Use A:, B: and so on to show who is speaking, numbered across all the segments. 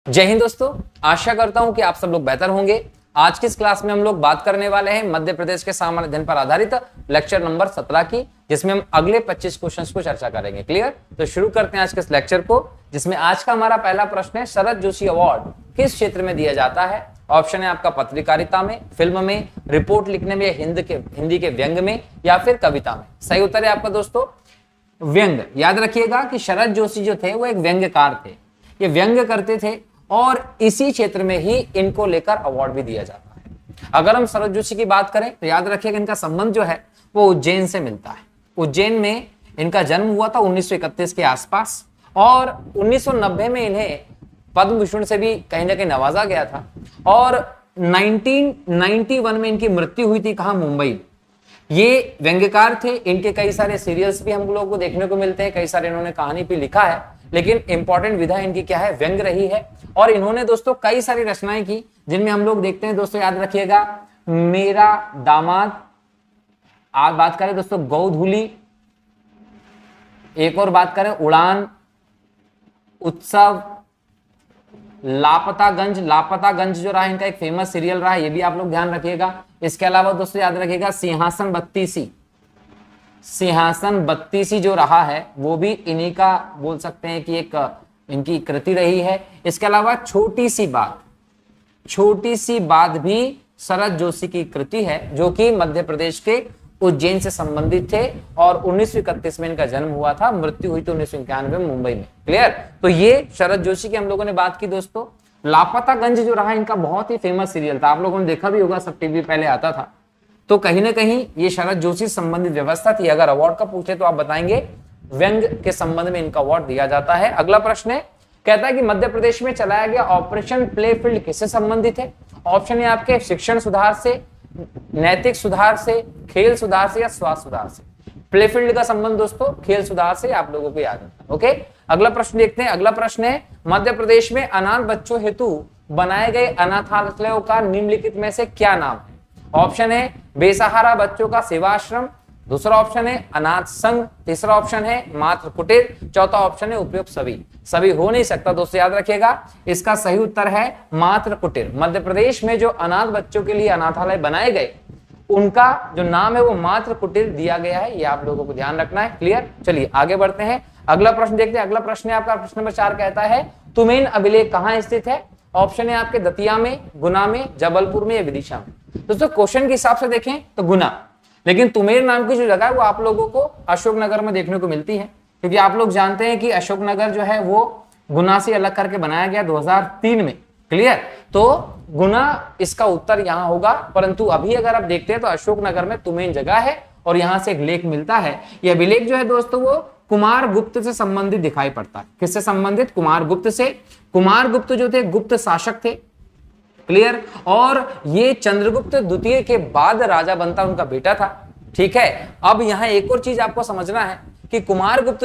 A: जय हिंद दोस्तों, आशा करता हूं कि आप सब लोग बेहतर होंगे। आज की इस क्लास में हम लोग बात करने वाले हैं मध्य प्रदेश के सामान्य अध्ययन पर आधारित लेक्चर नंबर 17 की, जिसमें हम अगले 25 क्वेश्चंस को चर्चा करेंगे। क्लियर? तो शुरू करते हैं आज के इस लेक्चर को, जिसमें आज का हमारा पहला प्रश्न है, शरद जोशी अवार्ड किस क्षेत्र में दिया जाता है? ऑप्शन है आपका पत्रकारिता में, फिल्म में, रिपोर्ट लिखने में, या हिंदी के व्यंग में, या फिर कविता में। सही उत्तर है आपका दोस्तों व्यंग। याद रखिएगा कि शरद जोशी जो थे वो एक व्यंग्यकार थे, ये व्यंग करते थे और इसी क्षेत्र में ही इनको लेकर अवार्ड भी दिया जाता है। अगर हम शरद जोशी की बात करें तो याद रखिएगा इनका संबंध जो है वो उज्जैन से मिलता है। उज्जैन में इनका जन्म हुआ था 1931 के आसपास, और 1990 में इन्हें पद्म भूषण से भी कहीं ना कहीं नवाजा गया था, और 1991 में इनकी मृत्यु हुई थी कहां? मुंबई। ये व्यंग्यकार थे, इनके कई सारे सीरियल्स भी हम लोगों को देखने को मिलते हैं, कई सारे इन्होंने कहानी भी लिखा है, लेकिन इंपॉर्टेंट विधा इनकी क्या है? व्यंग रही है। और इन्होंने दोस्तों कई सारी रचनाएं की, जिनमें हम लोग देखते हैं दोस्तों, याद रखिएगा, मेरा दामाद, आज बात करें दोस्तों गोधूली, एक और बात करें उड़ान, उत्सव, लापतागंज जो रहा इनका एक फेमस सीरियल रहा है, ये भी आप लोग ध्यान रखिएगा। इसके अलावा दोस्तों याद रखिएगा सिंहासन बत्तीसी जो रहा है वो भी इन्हीं का बोल सकते हैं कि एक इनकी कृति रही है। इसके अलावा छोटी सी बात भी शरद जोशी की कृति है, जो कि मध्य प्रदेश के उज्जैन से संबंधित थे, और 1931 में इनका जन्म हुआ था, मृत्यु हुई थी 1991 में मुंबई में। क्लियर? तो ये शरद जोशी की हम लोगों ने बात की दोस्तों। लापतागंज जो रहा इनका बहुत ही फेमस सीरियल था, आप लोगों ने देखा भी होगा, सब टीवी पहले आता था। तो कहीं ना कहीं ये शरद जोशी संबंधित व्यवस्था थी। अगर अवार्ड का पूछे तो आप बताएंगे व्यंग के संबंध में इनका अवार्ड दिया जाता है। अगला प्रश्न है, कहता है कि मध्य प्रदेश में चलाया गया ऑपरेशन प्ले फील्ड किससे संबंधित है? ऑप्शन है आपके शिक्षण सुधार से, नैतिक सुधार से, खेल सुधार से, या स्वास्थ्य सुधार से। प्ले फील्ड का संबंध दोस्तों खेल सुधार से, आप लोगों को याद है। ओके, अगला प्रश्न देखते हैं। अगला प्रश्न है, मध्य प्रदेश में अनाथ बच्चों हेतु बनाए गए अनाथालयों का निम्नलिखित में से क्या नाम है? ऑप्शन है बेसहारा बच्चों का सेवाश्रम, दूसरा ऑप्शन है अनाथ संघ, तीसरा ऑप्शन है मातृ कुटीर, चौथा ऑप्शन है उपयुक्त सभी हो नहीं सकता दोस्तों, याद रखिएगा। इसका सही उत्तर है मातृ कुटीर। मध्य प्रदेश में जो अनाथ बच्चों के लिए अनाथालय बनाए गए, उनका जो नाम है वो मातृ कुटीर दिया गया है, ये आप लोगों को ध्यान रखना है। क्लियर? चलिए आगे बढ़ते हैं, अगला प्रश्न देखते हैं। अगला प्रश्न है आपका प्रश्न नंबर 4, कहता है तुमेन अभिलेख कहां स्थित है? ऑप्शन है आपके दतिया में, गुना में, जबलपुर में, या विदिशा में। दोस्तों क्वेश्चन के हिसाब से देखें तो गुना, लेकिन तुमेर नाम की जो जगह है वो आप लोगों को अशोकनगर में देखने को मिलती है, क्योंकि आप लोग जानते हैं कि अशोकनगर जो है वो गुना से अलग करके बनाया गया 2003 में। क्लियर? तो गुना इसका उत्तर यहां होगा, परंतु अभी अगर आप देखते हैं तो अशोकनगर में तुमेन जगह है और यहां से एक लेख मिलता है। यह अभिलेख जो है दोस्तों वो कुमार गुप्त से संबंधित दिखाई पड़ता है। किससे संबंधित? कुमार गुप्त से। कुमार गुप्त जो थे गुप्त शासक थे। क्लियर? और ये चंद्रगुप्त द्वितीय के बाद राजा बनता उनका बेटा था। ठीक है, अब यहां एक और चीज आपको समझना है कि कुमार गुप्त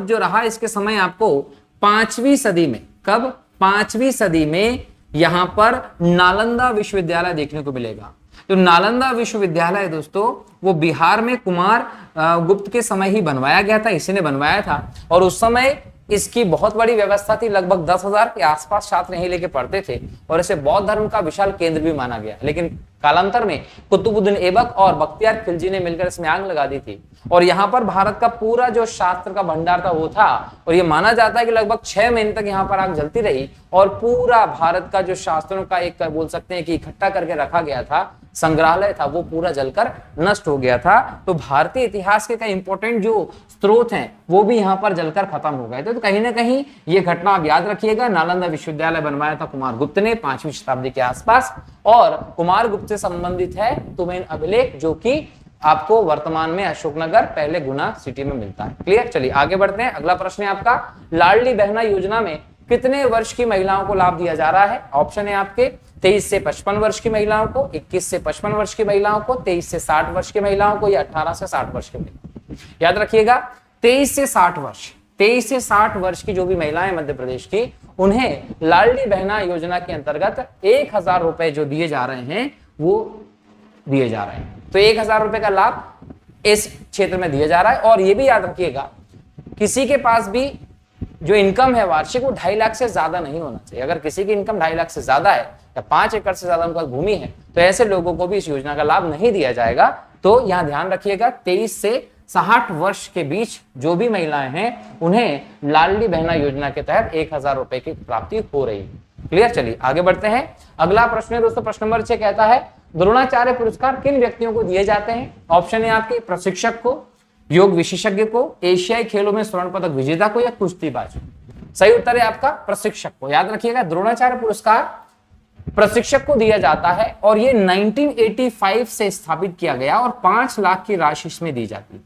A: जो रहा इसके समय आपको 5वीं सदी में, कब? 5वीं सदी में यहां पर नालंदा विश्वविद्यालय देखने को मिलेगा। तो नालंदा विश्वविद्यालय दोस्तों वो बिहार में कुमार गुप्त के समय ही बनवाया गया था, इसी ने बनवाया था, और उस समय इसकी बहुत बड़ी व्यवस्था थी। लगभग 10,000 के आसपास छात्र यहीं लेके पढ़ते थे, और इसे बौद्ध धर्म का विशाल केंद्र भी माना गया। लेकिन कालांतर में कुतुबुद्दीन ऐबक और बख्तियार खिलजी ने मिलकर इसमें आग लगा दी थी, और यहाँ पर भारत का पूरा जो शास्त्र का भंडार था वो था, और ये माना जाता है कि लगभग 6 महीने तक यहाँ पर आग जलती रही, और पूरा भारत का जो शास्त्रों का एक बोल सकते हैं कि इकट्ठा करके रखा गया था, संग्रहालय था, वो पूरा जलकर नष्ट हो गया था। तो भारतीय इतिहास के कई इंपॉर्टेंट जो स्रोत हैं वो भी यहाँ पर जलकर खत्म हो गए थे। तो कहीं ना कहीं ये घटना आप याद रखिएगा। नालंदा विश्वविद्यालय बनवाया था कुमार गुप्त ने 5वीं शताब्दी के आसपास, और कुमार गुप्त से संबंधित है तुमेन अभिलेख, जो कि आपको वर्तमान में अशोकनगर, पहले गुना सिटी में मिलता है। क्लियर? चलिए आगे बढ़ते हैं। अगला प्रश्न है आपका, लाडली बहना योजना में कितने वर्ष की महिलाओं को लाभ दिया जा रहा है? ऑप्शन है आपके 23 से 55 वर्ष की महिलाओं को, 21 से 55 वर्ष की महिलाओं को, 23 से 60 वर्ष की महिलाओं को, या 18 से 60 वर्ष की महिलाओं। याद रखिएगा 23 से 60 वर्ष की जो भी महिलाएं मध्य प्रदेश की, उन्हें लाडली बहना योजना के अंतर्गत 1000 रुपए जो दिए जा रहे हैं वो दिए जा रहे हैं। तो 1000 रुपए का लाभ इस क्षेत्र में दिया जा रहा है। और ये भी याद रखिएगा, किसी के पास भी जो इनकम है वार्षिक वो 2.5 लाख से ज्यादा नहीं होना चाहिए। अगर किसी की इनकम 2.5 लाख से ज्यादा है या 5 एकड़ से ज्यादा उनका भूमि है तो ऐसे लोगों को भी इस योजना का लाभ नहीं दिया जाएगा। तो यहां ध्यान रखिएगा 23 से 60 वर्ष के बीच जो भी महिलाएं हैं उन्हें लाडली बहना योजना के तहत 1000 रुपए की प्राप्ति हो रही है। क्लियर, चलिए आगे बढ़ते हैं। अगला प्रश्न है दोस्तों, प्रश्न नंबर 6 कहता है द्रोणाचार्य पुरस्कार किन व्यक्तियों को दिए जाते हैं? ऑप्शन है आपके प्रशिक्षक को, योग विशेषज्ञ को, एशियाई खेलों में स्वर्ण पदक विजेता को या कुश्तीबाज को। सही उत्तर है आपका प्रशिक्षक को। याद रखिएगा द्रोणाचार्य पुरस्कार प्रशिक्षक को दिया जाता है और ये 1985 से स्थापित किया गया और 5 लाख की राशि इसमें दी जाती है।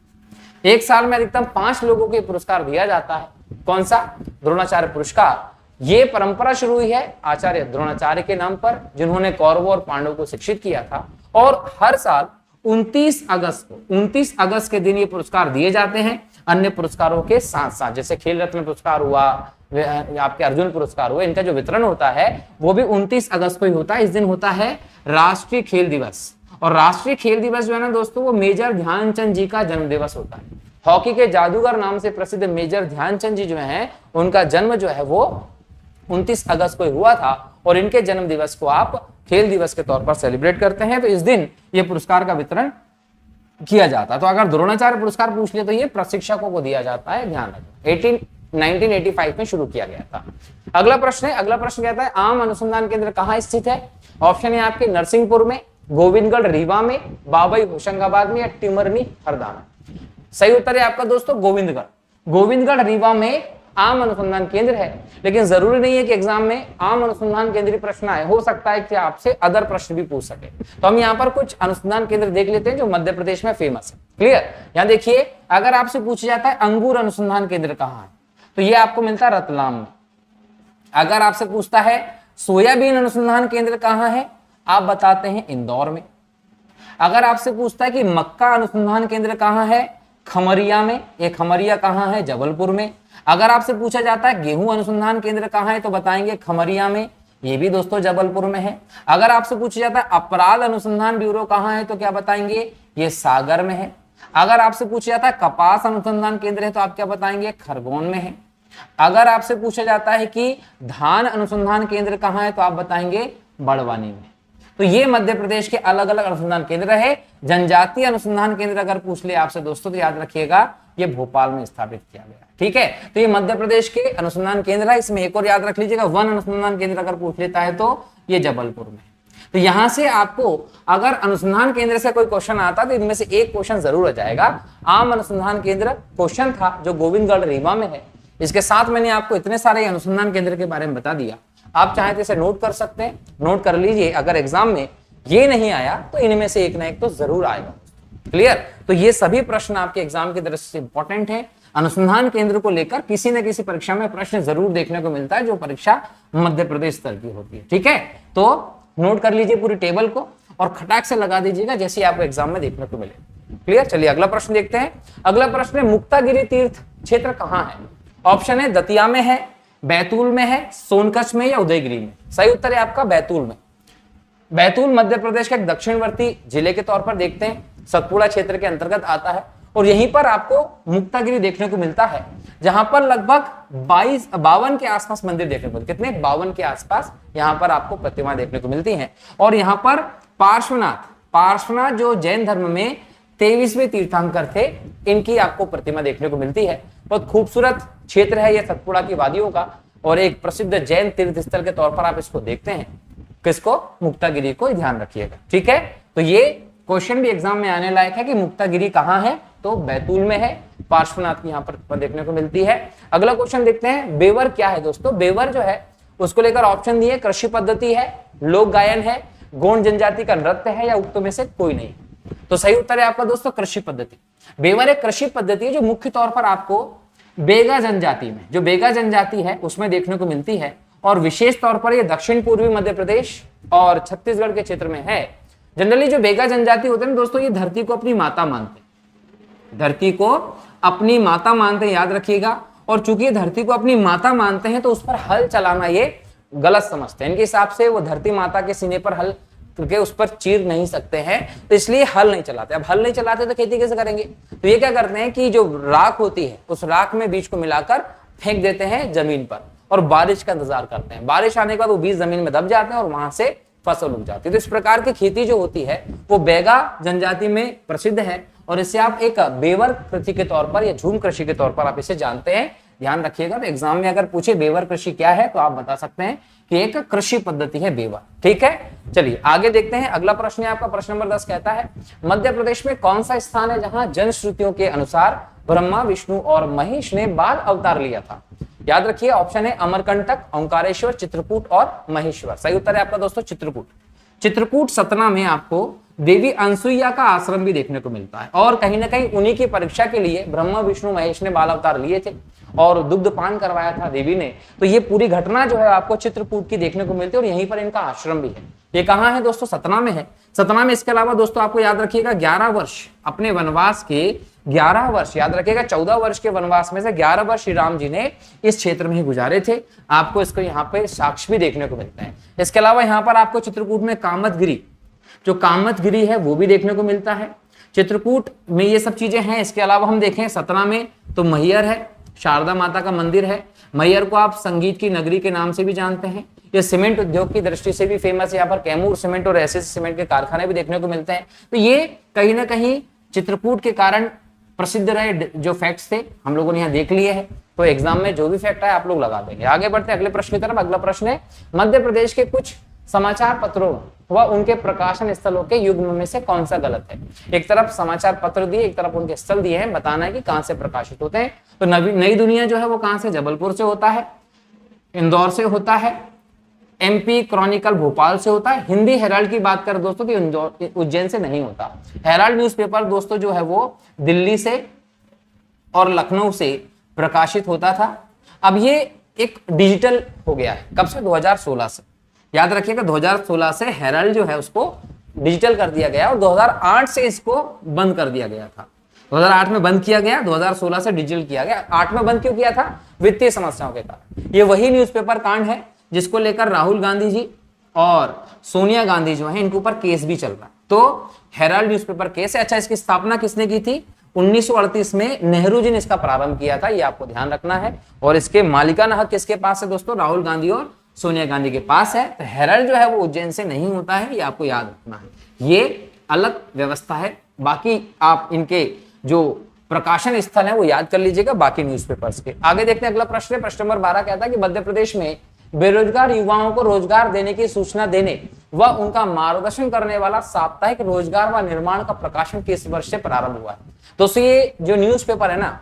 A: एक साल में अधिकतम 5 लोगों को पुरस्कार दिया जाता है। कौन सा? द्रोणाचार्य पुरस्कार। ये परंपरा शुरू हुई है आचार्य द्रोणाचार्य के नाम पर, जिन्होंने कौरवों और पांडवों को शिक्षित किया था और हर साल 29 अगस्त के दिन ये पुरस्कार दिए जाते हैं अन्य पुरस्कारों के साथ साथ। जैसे खेल रत्न पुरस्कार हुआ, आपके अर्जुन पुरस्कार हुए, इनका जो वितरण होता है वो भी 29 अगस्त को ही होता है। इस दिन होता है राष्ट्रीय खेल दिवस, और राष्ट्रीय खेल दिवस जो है ना दोस्तों वो मेजर ध्यानचंद जी का जन्म दिवस होता है। हॉकी के जादूगर नाम से प्रसिद्ध मेजर ध्यानचंद जी जो है उनका जन्म जो है वो 29 अगस्त को हुआ था और इनके जन्म दिवस को आप खेल दिवस के तौर पर सेलिब्रेट करते हैं। तो इस दिन ये पुरस्कार का वितरण किया जाता है। तो अगर द्रोणाचार्य पुरस्कार पूछ ले तो ये प्रशिक्षकों को दिया जाता है, ध्यान रखें। 1985 में शुरू किया गया था। अगला प्रश्न कहता है आम अनुसंधान केंद्र कहाँ स्थित है? ऑप्शन है आपके नरसिंहपुर में, गोविंदगढ़ रीवा में, बाबई होशंगाबाद में या टिमरनी हरदा में। सही उत्तर है आपका दोस्तों गोविंदगढ़ रीवा में आम अनुसंधान केंद्र है। लेकिन जरूरी नहीं है कि एग्जाम में आम अनुसंधान केंद्रीय प्रश्न आए, हो सकता है कि आपसे अदर प्रश्न भी पूछ सके। तो हम यहाँ पर कुछ अनुसंधान केंद्र देख लेते हैं जो मध्य प्रदेश में फेमस है। क्लियर, यहाँ देखिए अगर आपसे पूछा जाता है अंगूर अनुसंधान केंद्र कहाँ है तो ये आपको मिलता है रतलाम में। अगर आपसे पूछता है सोयाबीन अनुसंधान केंद्र कहाँ है, आप बताते हैं इंदौर में। अगर आपसे पूछता है कि मक्का अनुसंधान केंद्र कहाँ है, खमरिया में। ये खमरिया कहाँ है? जबलपुर में। अगर आपसे पूछा जाता है गेहूं अनुसंधान केंद्र कहाँ है तो बताएंगे खमरिया में, ये भी दोस्तों जबलपुर में है। अगर आपसे पूछा जाता है अपराल अनुसंधान ब्यूरो कहाँ है तो क्या बताएंगे? ये सागर में है। अगर आपसे पूछा जाता है कपास अनुसंधान केंद्र है तो आप क्या बताएंगे? खरगोन में है। अगर आपसे पूछा जाता है कि धान अनुसंधान केंद्र कहाँ है तो आप बताएंगे बड़वानी में। तो ये मध्य प्रदेश के अलग अलग अनुसंधान केंद्र है। जनजातीय अनुसंधान केंद्र अगर पूछ ले आपसे दोस्तों तो याद रखिएगा ये भोपाल में स्थापित किया गया। ठीक है, तो ये मध्य प्रदेश के अनुसंधान केंद्र है। इसमें एक और याद रख लीजिएगा वन अनुसंधान केंद्र अगर पूछ लेता है तो ये जबलपुर में। तो यहां से आपको अगर अनुसंधान केंद्र से कोई क्वेश्चन आता तो इनमें से एक क्वेश्चन जरूर आ जाएगा। आम अनुसंधान केंद्र क्वेश्चन था जो गोविंदगढ़ रीवा में है। इसके साथ मैंने आपको इतने सारे अनुसंधान केंद्र के बारे में बता दिया। आप चाहे तो इसे नोट कर सकते हैं, नोट कर लीजिए। अगर एग्जाम में ये नहीं आया तो इनमें से एक ना एक तो जरूर आएगा। क्लियर, तो ये सभी प्रश्न आपके एग्जाम की दृष्टि से इंपॉर्टेंट है। अनुसंधान केंद्र को लेकर किसी न किसी परीक्षा में प्रश्न जरूर देखने को मिलता है जो परीक्षा मध्य प्रदेश स्तर की होती है। ठीक है, तो नोट कर लीजिए पूरी टेबल को और खटाक से लगा दीजिएगा जैसे आपको एग्जाम में देखने को मिले। क्लियर, चलिए अगला प्रश्न देखते हैं। अगला प्रश्न है मुक्तागिरी तीर्थ क्षेत्र कहाँ है? ऑप्शन है दतिया में है, बैतूल में है, सोनकच्छ में या उदयगिरी में। सही उत्तर है आपका बैतूल में। बैतूल मध्य प्रदेश के एक दक्षिणवर्ती जिले के तौर पर देखते हैं, सतपुड़ा क्षेत्र के अंतर्गत आता है और यहीं पर आपको मुक्तागिरी देखने को मिलता है जहां पर लगभग 52 के आसपास मंदिर देखने को मिलते। कितने? 52 के आसपास यहां पर आपको प्रतिमा देखने को मिलती है। और यहां पर पार्श्वनाथ जो जैन धर्म में 23वें तीर्थंकर थे, इनकी आपको प्रतिमा देखने को मिलती है। बहुत खूबसूरत क्षेत्र है यह सतपुड़ा की वादियों का और एक प्रसिद्ध जैन तीर्थ स्थल के तौर पर आप इसको देखते हैं। किसको? मुक्तागिरी को ध्यान रखिएगा। ठीक है, तो ये क्वेश्चन भी एग्जाम में आने लायक है कि मुक्तागिरी कहाँ है तो बैतूल में है, पार्श्वनाथ की यहाँ पर देखने को मिलती है। अगला क्वेश्चन देखते हैं बेवर क्या है दोस्तों। बेवर जो है उसको लेकर ऑप्शन दिए, कृषि पद्धति है, लोक गायन है, गोंड जनजाति का नृत्य है या उक्तों में से कोई नहीं। तो सही उत्तर है आपका दोस्तों कृषि पद्धति। बेवर एक कृषि पद्धति है जो मुख्य तौर पर आपको बेगा जनजाति में, जो बेगा जनजाति है उसमें देखने को मिलती है और विशेष तौर पर ये दक्षिण पूर्वी मध्य प्रदेश और छत्तीसगढ़ के क्षेत्र में है। जनरली जो बेगा जनजाति होते हैं दोस्तों ये धरती को अपनी माता मानते हैं, धरती को अपनी माता मानते हैं, याद रखिएगा। और चूंकि ये धरती को अपनी माता मानते हैं तो उस पर हल चलाना ये गलत समझते हैं। इनके हिसाब से वो धरती माता के सीने पर हल क्योंकि उस पर चीर नहीं सकते हैं तो इसलिए हल नहीं चलाते। अब हल नहीं चलाते तो खेती कैसे करेंगे? तो ये क्या करते हैं कि जो राख होती है उस राख में बीज को मिलाकर फेंक देते हैं जमीन पर और बारिश का इंतजार करते हैं। बारिश आने के बाद वो बीज जमीन में दब जाते हैं और वहां से फसल उग जाती है। तो इस प्रकार की खेती जो होती है वो बैगा जनजाति में प्रसिद्ध है और इसे आप एक बेवर कृषि के तौर पर या झूम कृषि के तौर पर आप इसे जानते हैं। ध्यान रखिएगा, तो एग्जाम में अगर पूछे बेवर कृषि क्या है तो आप बता सकते हैं कि एक कृषि पद्धति है बेवर। ठीक है, चलिए आगे देखते हैं। अगला प्रश्न है आपका, प्रश्न नंबर 10 कहता है मध्य प्रदेश में कौन सा स्थान है जहां जनश्रुतियों के अनुसार ब्रह्मा विष्णु और महेश ने बाल अवतार लिया था? याद रखिए, ऑप्शन है अमरकंटक, ओंकारेश्वर, चित्रकूट और महेश्वर। सही उत्तर है आपका दोस्तों चित्रकूट। चित्रकूट सतना में आपको देवी अनसुईया का आश्रम भी देखने को मिलता है और कहीं ना कहीं उन्हीं की परीक्षा के लिए ब्रह्मा विष्णु महेश ने बाल अवतार लिए थे और दुग्ध पान करवाया था देवी ने। तो ये पूरी घटना जो है आपको चित्रकूट की देखने को मिलती है और यहीं पर इनका आश्रम भी है। ये कहाँ है दोस्तों? सतना में है। सतना में इसके अलावा दोस्तों आपको याद रखिएगा 11 वर्ष अपने वनवास के 11 वर्ष, याद रखिएगा 14 वर्ष के वनवास में से 11 वर्ष श्री राम जी ने इस क्षेत्र में ही गुजारे थे। आपको इसको यहाँ पे साक्ष्य भी देखने को मिलते हैं। इसके अलावा यहाँ पर आपको चित्रकूट में कामतगिरी, जो कामतगिरी है वो भी देखने को मिलता है। चित्रकूट में ये सब चीजें हैं। इसके अलावा हम देखें सतना में तो मैहर है, शारदा माता का मंदिर है। मैहर को आप संगीत की नगरी के नाम से भी जानते हैं। ये सीमेंट उद्योग की दृष्टि से भी फेमस है। यहाँ पर कैमूर सीमेंट और एसएस सीमेंट के कारखाने भी देखने को मिलते हैं। तो ये कहीं ना कहीं चित्रकूट के कारण प्रसिद्ध रहे जो फैक्ट्स थे हम लोगों ने यहाँ देख लिए हैं। तो एग्जाम में जो भी फैक्ट है आप लोग लगा देंगे। आगे बढ़ते हैं अगले प्रश्न की तरफ। अगला प्रश्न है मध्य प्रदेश के कुछ समाचार पत्रों व उनके प्रकाशन स्थलों के युग्म में से कौन सा गलत है? एक तरफ समाचार पत्र दिए, एक तरफ उनके स्थल दिए हैं, बताना है कि कहां से प्रकाशित होते हैं। तो नई दुनिया जो है वो कहां से? जबलपुर से होता है, इंदौर से होता है, एमपी क्रॉनिकल भोपाल से होता है। हिंदी हेराल्ड की बात करें दोस्तों तो इंदौर उज्जैन से नहीं होता। हेराल्ड न्यूज़पेपर दोस्तों जो है वो दिल्ली से और लखनऊ से प्रकाशित होता था। अब ये एक डिजिटल हो गया है। कब से? 2016 से। याद रखिएगा 2016 से हेराल्ड जो है उसको डिजिटल कर दिया गया और 2008 से इसको बंद कर दिया गया था। 2008 में बंद किया गया, 2016 से डिजिटल किया गया। 8 में बंद क्यों किया था? वित्तीय समस्याओं के कारण। ये वही न्यूज़पेपर कांड है जिसको लेकर राहुल गांधी जी और सोनिया गांधी जो है इनके ऊपर केस भी चल रहा है। तो हेराल्ड न्यूज़पेपर केस है। अच्छा, इसकी स्थापना किसने की थी? 1938 में नेहरू जी ने इसका प्रारंभ किया था, ये आपको ध्यान रखना है। और इसके मालिकाना हक किसके पास है दोस्तों? राहुल गांधी और सोनिया गांधी के पास है। तो हेराल्ड जो है वो उज्जैन से नहीं होता है, ये आपको याद रखना है। ये अलग व्यवस्था है। बाकी आप इनके जो प्रकाशन स्थल है वो याद कर लीजिएगा बाकी न्यूज़पेपर्स के। आगे देखते हैं अगला प्रश्न है। प्रश्न नंबर 12 कहता है कि मध्य प्रदेश में बेरोजगार युवाओं को रोजगार देने की सूचना देने व उनका मार्गदर्शन करने वाला साप्ताहिक रोजगार व निर्माण का प्रकाशन किस वर्ष से प्रारंभ हुआ है? दोस्तों ये जो न्यूज़पेपर है ना,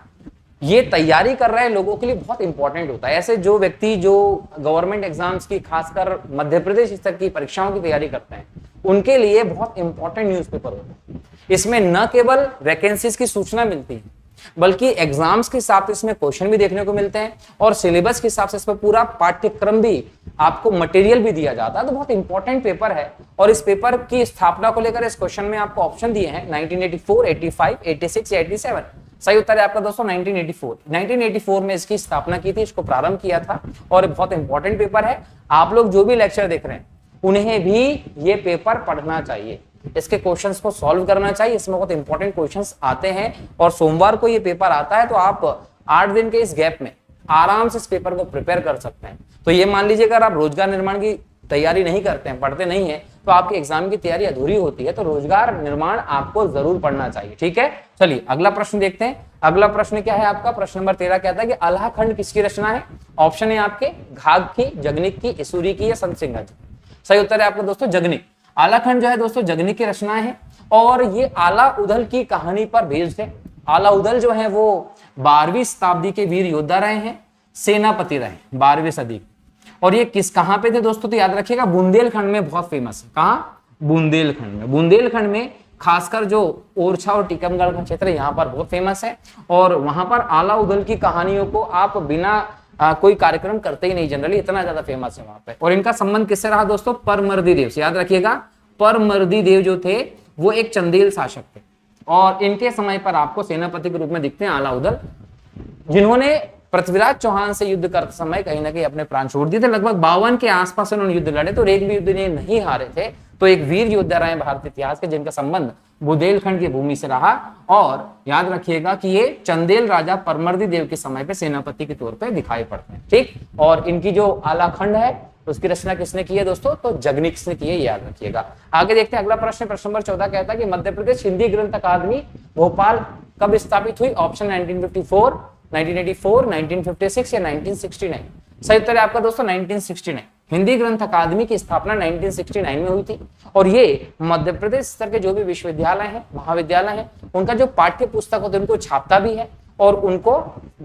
A: ये तैयारी कर रहे लोगों के लिए बहुत इंपॉर्टेंट होता है। ऐसे जो व्यक्ति जो गवर्नमेंट एग्जाम्स की, खासकर मध्य प्रदेश स्तर की परीक्षाओं की तैयारी करते हैं, उनके लिए बहुत इंपॉर्टेंट न्यूज़पेपर होता है। इसमें न केवल वैकेंसीज की सूचना मिलती है बल्कि एग्जाम्स के हिसाब से इसमें क्वेश्चन भी देखने को मिलते हैं और सिलेबस के हिसाब से इसमें पूरा पाठ्यक्रम भी, आपको मटेरियल भी दिया जाता है। तो बहुत इंपॉर्टेंट पेपर है। और इस पेपर की स्थापना को लेकर इस क्वेश्चन में आपको ऑप्शन दिए हैं 1984, 85, 86 या 87। सही उत्तर है आपका दोस्तों 1984। 1984 में इसकी स्थापना की थी, इसको प्रारंभ किया था और बहुत इंपॉर्टेंट पेपर है। आप लोग जो भी लेक्चर देख रहे हैं उन्हें भी ये पेपर पढ़ना चाहिए, इसके क्वेश्चंस को सॉल्व करना चाहिए। इसमें बहुत इंपॉर्टेंट क्वेश्चंस आते हैं और सोमवार को ये पेपर आता है। तो आप 8 दिन के इस गैप में आराम से इस पेपर को प्रिपेयर कर सकते हैं। तो ये मान लीजिए अगर आप रोजगार निर्माण की तैयारी नहीं करते हैं, पढ़ते नहीं है, तो आपकी एग्जाम की तैयारी अधूरी होती है। तो रोजगार निर्माण आपको जरूर पढ़ना चाहिए। ठीक है, चलिए अगला प्रश्न देखते हैं। अगला प्रश्न क्या है आपका? प्रश्न नंबर 13 कहता है कि अलाखंड किसकी रचना है? ऑप्शन है आपके घाघ की, जगनिक की, इसूरी की या संत सिंघा की। सही उत्तर है आपका दोस्तों जगनिक। आलाखंड जो है दोस्तों जगनिक की रचनाएं है और ये आला उदल की कहानी पर बेस्ड है। आला उदल जो है वो 12वीं शताब्दी के वीर योद्धा रहे हैं, सेनापति रहे 12वीं सदी। और ये कहां पे थे दोस्तों? तो याद रखिएगा बुंदेलखंड में बहुत फेमस है। कहाँ? बुंदेलखंड में। बुंदेलखंड में खासकर जो ओरछा और टीकमगढ़ का क्षेत्र है यहाँ पर बहुत फेमस है। और वहां पर आला उदल की कहानियों को आप बिना कोई कार्यक्रम करते ही नहीं, जनरली इतना ज्यादा फेमस है वहां पे। और इनका संबंध किससे रहा दोस्तों? परमर्दी देव से। याद रखिएगा परमर्दी देव जो थे वो एक चंदेल शासक थे और इनके समय पर आपको सेनापति के रूप में दिखते हैं आला उदल, जिन्होंने पृथ्वीराज चौहान से युद्ध करते समय कहीं ना कहीं अपने प्राण छोड़ दिए थे। लगभग 52 के आसपास उन्होंने युद्ध लड़े तो एक भी युद्ध नहीं हारे थे। तो एक वीर योद्धा रहे भारतीय इतिहास के जिनका संबंध बुंदेलखंड की भूमि से रहा। और याद रखिएगा कि ये चंदेल राजा परमर्दी देव के समय पे सेनापति के तौर पे दिखाई पड़ते हैं, ठीक। और इनकी जो आलाखंड है उसकी रचना किसने की है दोस्तों, तो जगनिक्स ने की है, याद रखिएगा। आगे देखते हैं अगला प्रश्न, प्रश्न नंबर 14 कहता है कि मध्य प्रदेश हिंदी ग्रंथ अकादमी भोपाल कब स्थापित हुई? ऑप्शन 1954, 1984, 1956 या 1969। सही उत्तर है आपका दोस्तों 1969। हिंदी ग्रंथ अकादमी की स्थापना 1969 में हुई थी और ये मध्य प्रदेश स्तर के जो भी विश्वविद्यालय हैं, महाविद्यालय हैं, उनका जो पाठ्य पुस्तक होता है उनको छापता भी है और उनको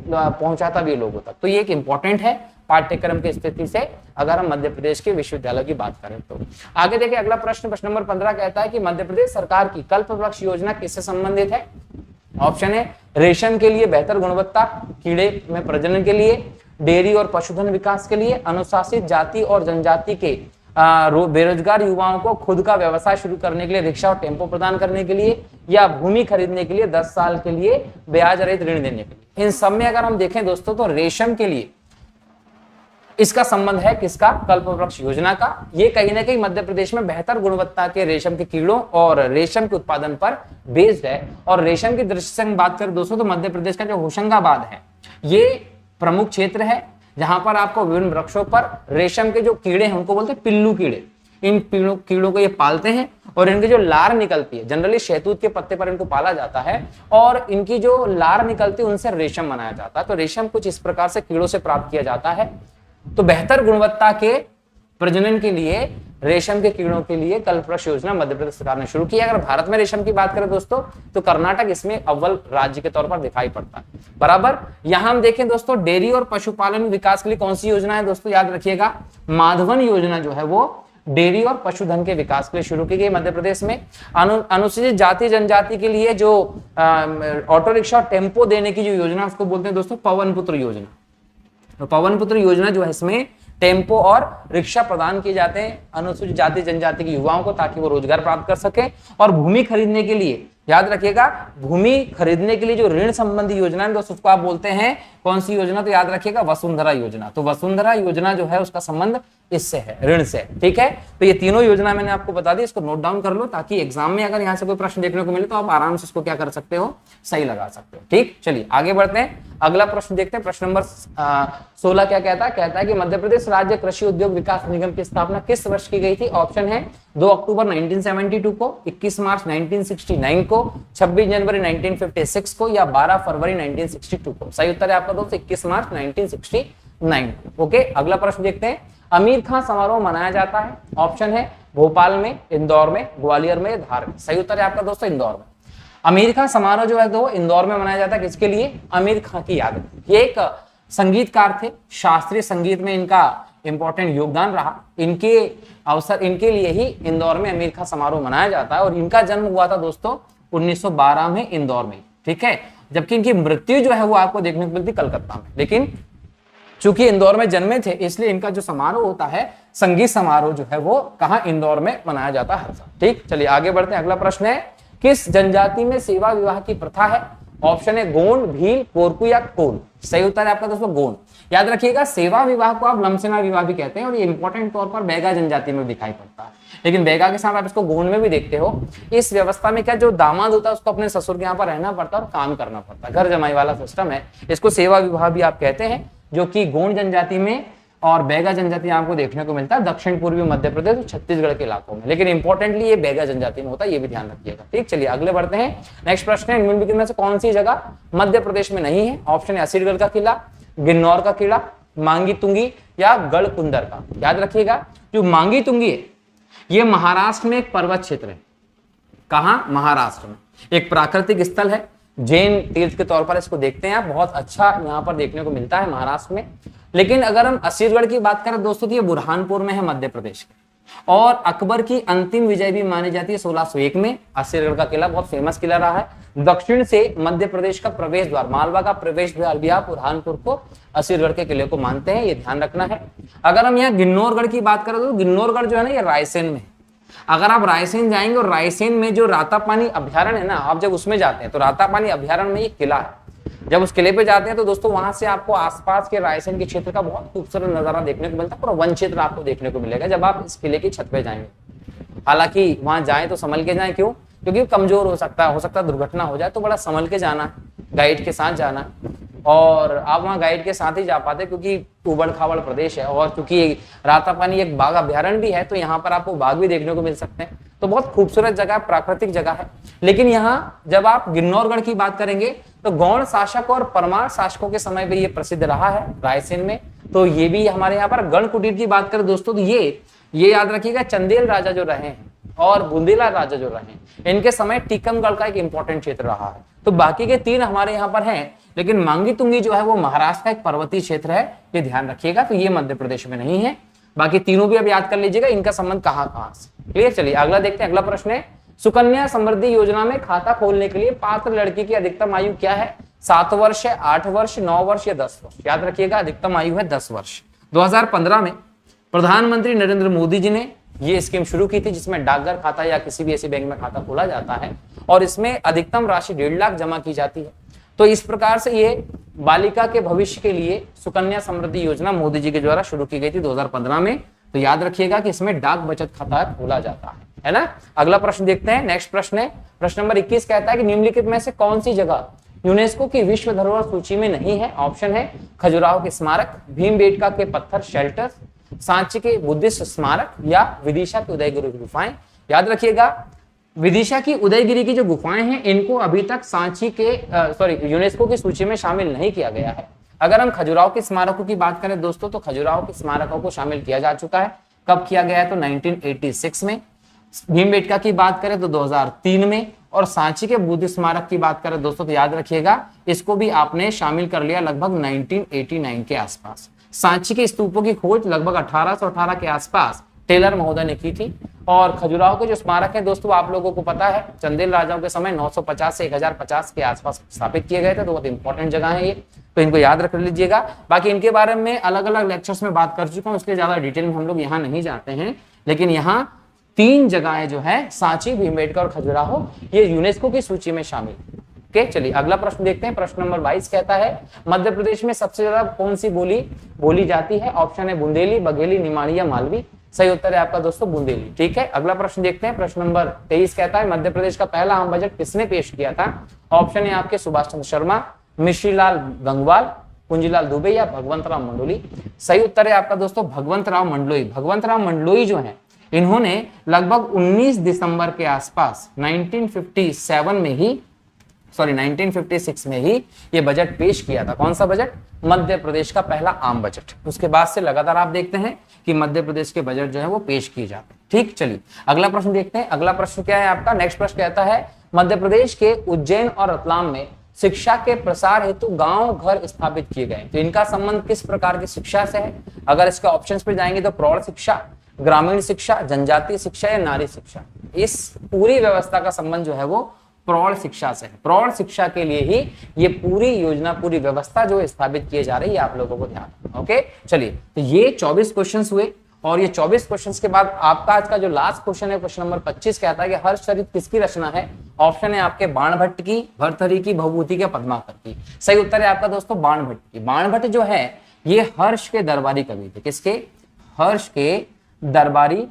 A: पहुंचाता भी लोगों तक। तो ये एक इंपॉर्टेंट है पाठ्यक्रम की स्थिति से अगर हम मध्य प्रदेश के विश्वविद्यालय की बात करें तो। आगे देखिए अगला प्रश्न, प्रश्न नंबर 15 कहता है कि मध्य प्रदेश सरकार की कल्प वृक्ष योजना किससे संबंधित है? ऑप्शन है रेशम के लिए बेहतर गुणवत्ता, कीड़े में प्रजनन के लिए, डेयरी और पशुधन विकास के लिए, अनुसूचित जाति और जनजाति के बेरोजगार युवाओं को खुद का व्यवसाय शुरू करने के लिए रिक्शा और टेम्पो प्रदान करने के लिए, या भूमि खरीदने के लिए 10 साल के लिए ब्याज रहित ऋण देने के लिए। इन सब में अगर हम देखें दोस्तों तो रेशम के लिए इसका संबंध है किसका? कल्प वृक्ष योजना का। ये कहीं ना कहीं मध्य प्रदेश में बेहतर गुणवत्ता के रेशम के कीड़ों और रेशम के उत्पादन पर बेस्ड है। और रेशम की दृष्टि से हम बात करें दोस्तों तो मध्य प्रदेश का जो होशंगाबाद है ये प्रमुख क्षेत्र है जहां पर आपको विभिन्न वृक्षों पर रेशम के जो कीड़े हैं उनको बोलते हैं पिल्लू कीड़े। इन कीड़ों को ये पालते हैं और इनकी जो लार निकलती है, जनरली शहतूत के पत्ते पर इनको पाला जाता है और इनकी जो लार निकलती है उनसे रेशम बनाया जाता है। तो रेशम कुछ इस प्रकार से कीड़ों से प्राप्त किया जाता है। तो बेहतर गुणवत्ता के प्रजनन के लिए रेशम के कीड़ों के लिए कल्प वृक्ष योजना मध्य प्रदेश सरकार ने शुरू की। अगर भारत में रेशम की बात करें दोस्तों तो कर्नाटक इसमें अव्वल राज्य के तौर पर दिखाई पड़ता है। बराबर। यहां हम देखें दोस्तों डेयरी और पशुपालन विकास के लिए कौन सी योजना है दोस्तों, याद रखिएगा माधवन योजना जो है वो डेयरी और पशुधन के विकास के लिए शुरू की गई मध्य प्रदेश में। अनुसूचित जाति जनजाति के लिए जो ऑटो रिक्शा और टेम्पो देने की जो योजना उसको बोलते हैं दोस्तों पवन पुत्र योजना। तो पवन पुत्र योजना जो है इसमें टेम्पो और रिक्शा प्रदान किए जाते हैं अनुसूचित जाति जनजाति के युवाओं को ताकि वो रोजगार प्राप्त कर सके। और भूमि खरीदने के लिए याद रखिएगा भूमि खरीदने के लिए जो ऋण संबंधी योजना है दोस्तों उसको आप बोलते हैं कौन सी योजना, तो याद रखिएगा वसुंधरा योजना। तो वसुंधरा योजना जो है उसका संबंध इससे है, ऋण से, ठीक है। तो ये तीनों योजना मैंने आपको बता दी, इसको नोट डाउन कर लो ताकि एग्जाम में अगर यहाँ से कोई प्रश्न देखने को मिले तो आप आराम से इसको क्या कर सकते हो, सही लगा सकते हो, ठीक। चलिए आगे बढ़ते हैं, अगला प्रश्न देखते हैं। प्रश्न नंबर 16 क्या कहता है? कहता है कि मध्य प्रदेश राज्य कृषि उद्योग विकास निगम की स्थापना किस वर्ष की गई थी? ऑप्शन है 2 अक्टूबर 1972 को, 21 मार्च 1969 को, 26 जनवरी 1956 को या 12 फरवरी 1962 को। सही उत्तर है आपका दोस्त 21 मार्च 1969। ओके, अगला प्रश्न देखते हैं। आमिर खान समारोह मनाया जाता है, ऑप्शन है भोपाल में, इंदौर में, ग्वालियर में, धार में। सही उत्तर है आपका दोस्तों इंदौर में। आमिर खान समारोह जो है तो इंदौर में मनाया जाता है, किसके लिए? आमिर खान की याद में। ये एक संगीतकार थे, शास्त्रीय संगीत में इनका इंपॉर्टेंट योगदान रहा। इनके अवसर इनके लिए ही इंदौर में आमिर खान समारोह मनाया जाता है और इनका जन्म हुआ था दोस्तों 1912 में इंदौर में, ठीक है। जबकि इनकी मृत्यु जो है वो आपको देखने को मिलती कलकत्ता में, लेकिन चूंकि इंदौर में जन्मे थे इसलिए इनका जो समारोह होता है संगीत समारोह जो है वो कहां, इंदौर में मनाया जाता है हर साल, ठीक। चलिए आगे बढ़ते हैं। अगला प्रश्न है किस जनजाति में सेवा विवाह की प्रथा है? ऑप्शन है गोंड, भील, कोरकू या कोल। सही उत्तर है आपका दोस्तों गोंड। याद रखिएगा सेवा विवाह को आप लमसेना विवाह भी कहते हैं और ये इंपॉर्टेंट तौर पर बैगा जनजाति में दिखाई पड़ता है, लेकिन बैगा के साथ आप इसको गोंड में भी देखते हो। इस व्यवस्था में क्या जो दामाद होता है उसको अपने ससुर के यहाँ पर रहना पड़ता है और काम करना पड़ता है, घर जमाई वाला सिस्टम है। इसको सेवा विवाह भी आप कहते हैं, जो कि गोंड जनजाति में और बैगा जनजाति आपको देखने को मिलता है दक्षिण पूर्वी मध्य प्रदेश और छत्तीसगढ़ के इलाकों में, लेकिन इंपॉर्टेंटली ये बैगा जनजाति में होता है, ये भी ध्यान रखिएगा, ठीक। चलिए अगले बढ़ते हैं। नेक्स्ट प्रश्न है निम्नलिखित में से कौन सी जगह मध्य प्रदेश में नहीं है? ऑप्शन है असीरगढ़ का किला, गिन्नौर का किला, मांगी तुंगी या गढ़कुंदर का। याद रखिएगा जो मांगी तुंगी है ये महाराष्ट्र में एक पर्वत क्षेत्र है। कहां? महाराष्ट्र में। एक प्राकृतिक स्थल है, जैन तीर्थ के तौर पर इसको देखते हैं आप, बहुत अच्छा यहाँ पर देखने को मिलता है महाराष्ट्र में। लेकिन अगर हम असीरगढ़ की बात करें दोस्तों तो ये बुरहानपुर में है मध्य प्रदेश के, और अकबर की अंतिम विजय भी मानी जाती है 1601 में। असीरगढ़ का किला बहुत फेमस किला रहा है। दक्षिण से मध्य प्रदेश का प्रवेश द्वार, मालवा का प्रवेश द्वार भी आप बुरहानपुर को असीरगढ़ के किले को मानते हैं, ये ध्यान रखना है। अगर हम यहाँ गिन्नौरगढ़ की बात करें तो गिन्नौरगढ़ जो है ना ये रायसेन में। अगर आप रायसेन जाएंगे और रायसेन में जो रातापानी अभ्यारण्य है ना, आप जब उसमें जाते हैं तो रातापानी अभ्यारण्य में ये किला है। जब उस किले पे जाते हैं तो दोस्तों वहां से आपको आसपास के रायसेन के क्षेत्र का बहुत खूबसूरत नजारा देखने को मिलता है, पूरा वन क्षेत्र आपको देखने को मिलेगा जब आप इस किले की छत पे जाएंगे। हालांकि वहां जाएं तो संभल के जाएं, क्यों? क्योंकि कमजोर हो सकता है दुर्घटना हो जाए, तो बड़ा संभल के जाना, गाइड के साथ जाना। और आप वहाँ गाइड के साथ ही जा पाते, क्योंकि उबड़ खाबड़ प्रदेश है, और क्योंकि रातापानी एक बाघ अभ्यारण्य भी है, तो यहाँ पर आपको बाघ भी देखने को मिल सकते हैं। तो बहुत खूबसूरत जगह, प्राकृतिक जगह है। लेकिन यहाँ जब आप गिन्नौरगढ़ की बात करेंगे तो गौड़ शासक और परमार शासकों के समय पे ये प्रसिद्ध रहा है रायसेन में। तो ये भी हमारे यहाँ पर गण कुटीर की बात करें दोस्तों, तो ये याद रखिएगा, चंदेल राजा जो रहे हैं और बुंदेला राजा जो रहे हैं, इनके समय टीकमगढ़ का एक इंपॉर्टेंट क्षेत्र रहा है। तो बाकी के 3 हमारे यहाँ पर हैं, लेकिन मांगी तुंगी जो है वो महाराष्ट्र का एक पर्वतीय क्षेत्र है, ये ध्यान रखिएगा। तो ये मध्य प्रदेश में नहीं है। बाकी तीनों भी अब याद कर लीजिएगा, इनका संबंध कहाँ से। क्लियर? चलिए अगला देखते हैं। अगला प्रश्न है, सुकन्या समृद्धि योजना में खाता खोलने के लिए पात्र लड़की की अधिकतम आयु क्या है? 7 वर्ष है, 8 वर्ष, 9 वर्ष या 10 वर्ष? याद रखिएगा, अधिकतम आयु है 10 वर्ष। 2015 में प्रधानमंत्री नरेंद्र मोदी जी ने ये स्कीम शुरू की थी, जिसमें डाकघर खाता या किसी भी ऐसे बैंक में खाता खोला जाता है और इसमें अधिकतम राशि 1.5 लाख जमा की जाती है। तो इस प्रकार से ये बालिका के भविष्य के लिए सुकन्या समृद्धि योजना मोदी जी के द्वारा शुरू की गई थी 2015 में। तो याद रखिएगा कि इसमें डाक बचत खाता खोला जाता है ना। अगला प्रश्न देखते हैं। नेक्स्ट प्रश्न है, प्रश्न नंबर 21 कहता है कि निम्नलिखित में से कौन सी जगह यूनेस्को की विश्व धरोहर सूची में नहीं है? ऑप्शन है खजुराहो के स्मारक, भीमबेटका के पत्थर शेल्टर, सांची के बुद्धिस्ट स्मारक या विदिशा की उदयगिरी गुफाएं। याद रखिएगा, विदिशा की उदयगिरी की जो गुफाएं हैं, इनको अभी तक सांची के यूनेस्को की सूची में शामिल नहीं किया गया है। अगर हम खजुराहो के स्मारकों की बात करें दोस्तों, तो खजुराहो के स्मारकों को शामिल किया जा चुका है। कब किया गया है? तो 1986 में। भीमबेटका की बात करें तो 2003 में, और सांची के बुद्ध स्मारक की बात करें दोस्तों, तो याद रखिएगा इसको भी आपने शामिल कर लिया लगभग 1989 के आसपास। सांची के स्तूपों की खोज लगभग 1818 के आसपास टेलर महोदय ने की थी। और खजुराहो के जो स्मारक है दोस्तों, आप लोगों को पता है, चंदेल राजाओं के समय 950 से 1050 के आसपास स्थापित किए गए थे। तो बहुत इंपॉर्टेंट जगह है ये, तो इनको याद रख लीजिएगा। बाकी इनके बारे में अलग अलग लेक्चर्स में बात कर चुका हूं, इसलिए ज्यादा डिटेल में हम लोग यहाँ नहीं जाते हैं। लेकिन यहाँ 3 जगहें जो है, सांची, भीमबेटका और खजुराहो, ये यूनेस्को की सूची में शामिल। ओके, चलिए अगला प्रश्न देखते हैं। प्रश्न नंबर 22 कहता है, मध्य प्रदेश में सबसे ज्यादा कौन सी बोली बोली जाती है? ऑप्शन है बुंदेली, बघेली, निमाड़ी या मालवी। सही उत्तर है आपका दोस्तों बुंदेली। ठीक है, अगला प्रश्न देखते हैं। प्रश्न नंबर 23 कहता है, मध्य प्रदेश का पहला आम बजट किसने पेश किया था? ऑप्शन है आपके सुभाष चंद्र शर्मा, मिश्रीलाल गंगवाल, कुंजीलाल दुबे या भगवंत राव मंडलोई। सही उत्तर है आपका दोस्तों भगवंत राव मंडलोई। भगवंत राव मंडलोई जो है, इन्होंने लगभग 19 दिसंबर के आसपास 1956 में ही ये बजट पेश किया था। कौन सा बजट? मध्य प्रदेश का पहला आम बजट। उसके बाद से लगातार आप देखते हैं कि मध्य प्रदेश के बजट जो है वो पेश किए जाते हैं। ठीक, चलिए अगला प्रश्न देखते हैं। अगला प्रश्न क्या है आपका? नेक्स्ट प्रश्न कहता है, मध्य प्रदेश के उज्जैन और रतलाम में शिक्षा के प्रसार हेतु गांव घर स्थापित किए गए। तो इनका संबंध किस प्रकार की शिक्षा से है? अगर इसके ऑप्शंस पे जाएंगे तो प्रौढ़ शिक्षा, ग्रामीण शिक्षा, जनजातीय शिक्षा या नारी शिक्षा। इस पूरी व्यवस्था का संबंध जो है वो प्रौढ़ शिक्षा से है। प्रौढ़ शिक्षा के लिए ही ये पूरी योजना, पूरी व्यवस्था जो स्थापित किए जा रही है, आप लोगों को ध्यान। ओके, चलिए, तो ये 24 क्वेश्चंस हुए, और ये 24 क्वेश्चंस के बाद आपका आज का जो लास्ट क्वेश्चन है, क्वेश्चन नंबर 25 कहता है कि हर्षचरित किसकी रचना है? ऑप्शन है आपके बाणभट्ट की, भर्तृहरि की, भवभूति के, पद्माकर की। सही उत्तर है आपका दोस्तों बाणभट्ट की। बाणभट्ट जो है ये हर्ष के दरबारी कवि थे। किसके? हर्ष के दरबारी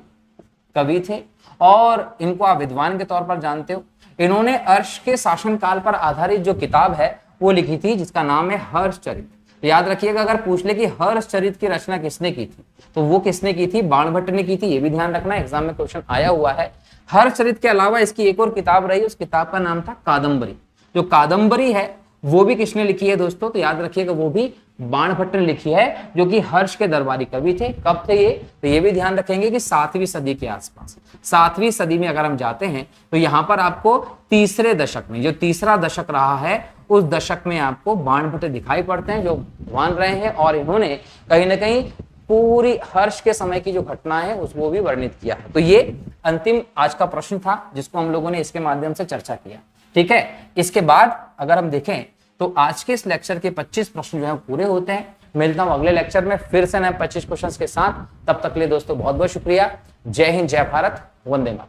A: कवि थे, और इनको आप विद्वान के तौर पर जानते हो। इन्होंने हर्ष के शासनकाल पर आधारित जो किताब है वो लिखी थी, जिसका नाम है हर्षचरित। याद रखिएगा, अगर पूछ ले कि हर्षचरित की रचना किसने की थी, तो वो किसने की थी? बाणभट्ट ने की थी। ये भी ध्यान रखना, एग्जाम में क्वेश्चन आया हुआ है। हर्षचरित के अलावा इसकी एक और किताब रही, उस किताब का नाम था कादम्बरी। जो कादम्बरी है वो भी किसने लिखी है दोस्तों? तो याद रखिएगा वो भी बाणभट्ट ने लिखी है, जो कि हर्ष के दरबारी कवि थे। कब थे ये? तो ये भी ध्यान रखेंगे कि 7वीं सदी के आसपास। 7वीं सदी में अगर हम जाते हैं तो यहाँ पर आपको तीसरे दशक में, जो तीसरा दशक रहा है, उस दशक में आपको बाणभट्ट दिखाई पड़ते हैं, जो मान रहे हैं, और इन्होंने कहीं ना कहीं पूरी हर्ष के समय की जो घटना है उसको भी वर्णित किया है। तो ये अंतिम आज का प्रश्न था, जिसको हम लोगों ने इसके माध्यम से चर्चा किया। ठीक है, इसके बाद अगर हम देखें तो आज के इस लेक्चर के 25 प्रश्न जो है पूरे होते हैं। मिलता हूं अगले लेक्चर में फिर से नए 25 क्वेश्चंस के साथ। तब तक के लिए दोस्तों बहुत बहुत शुक्रिया। जय हिंद, जय भारत, वंदे मातरम।